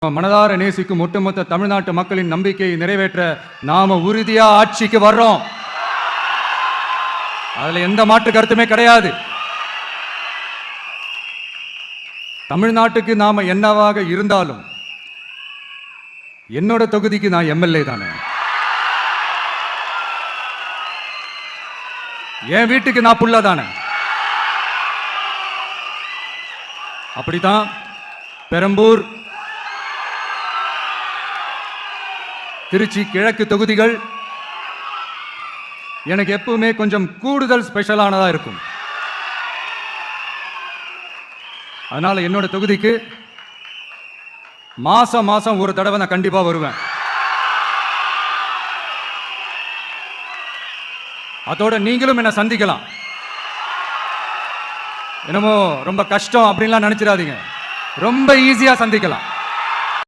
மனதார நேசிக்கும் ஒட்டுமொத்த தமிழ்நாட்டு மக்களின் நம்பிக்கையை நிறைவேற்ற நாம உறுதியா ஆட்சிக்கு வர்றோம். அதுல எந்த மாற்று கருத்துமே கிடையாது. தமிழ்நாட்டுக்கு நாம என்னவாக இருந்தாலும் என்னோட தொகுதிக்கு நான் எம்எல்ஏ தானே. என் வீட்டுக்கு நான் புள்ள தானே. அப்படித்தான் பெரம்பூர், திருச்சி கிழக்கு தொகுதிகள் எனக்கு எப்பவுமே கொஞ்சம் கூடுதல் ஸ்பெஷலானதா இருக்கும். அதனால என்னோட தொகுதிக்கு மாசம் மாசம் ஒரு தடவை நான் கண்டிப்பா வருவேன். அதோட நீங்களும் என்ன சந்திக்கலாம். என்னமோ ரொம்ப கஷ்டம் அப்படின்லாம் நினைச்சிடாதீங்க, ரொம்ப ஈஸியா சந்திக்கலாம்.